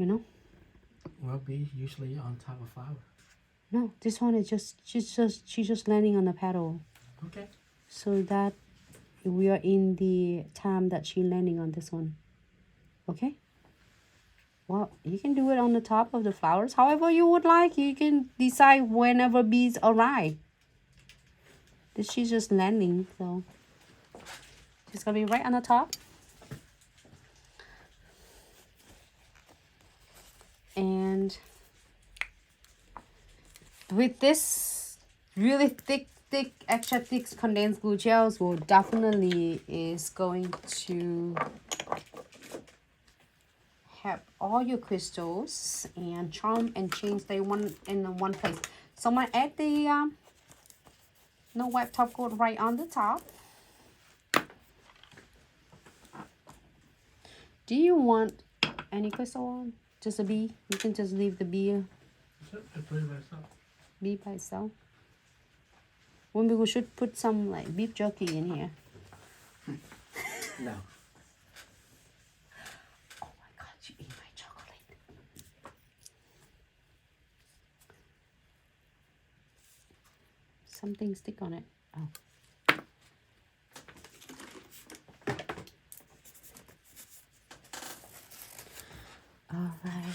you know. Well, bees usually on top of flower. No, this one is she's just landing on the petal. Okay. So that we are in the time that she landing on this one. Okay. Well, you can do it on the top of the flowers, however you would like. You can decide whenever bees arrive. This she's just landing, so she's gonna be right on the top. And with this really thick extra thick condensed glue gels will definitely is going to have all your crystals and charm and chains they want in one place. So I'm gonna add the no wipe top coat right on the top. Do you want any crystal on? Just a bee? You can just leave the bee by itself. Maybe we should put some like beef jerky in here. No. Oh my god, you ate my chocolate. Something stick on it. Oh. All right.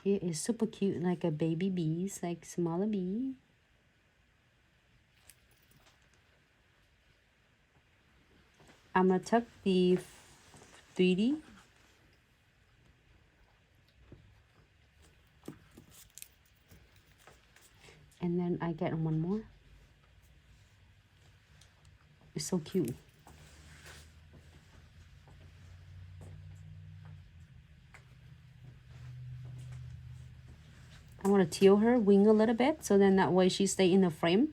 Here is super cute, like a baby bees, like smaller bee. I'm gonna tuck the 3D. And then I get one more. It's so cute. I want to teal her wing a little bit, so then that way she stay in the frame.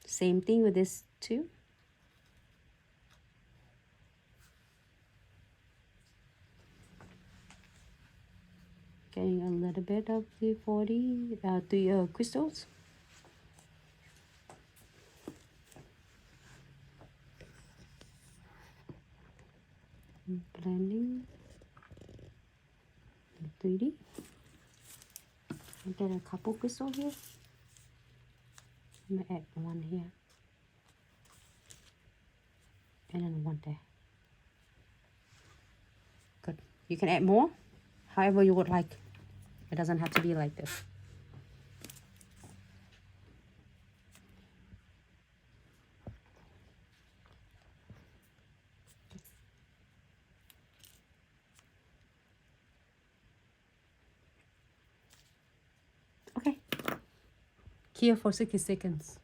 Same thing with this too. Getting a little bit of the the crystals. Blending the 3D. I get a couple crystals here. I'm gonna add one here. And then one there. Good. You can add more, however you would like. It doesn't have to be like this. Okay. Here for 60 seconds.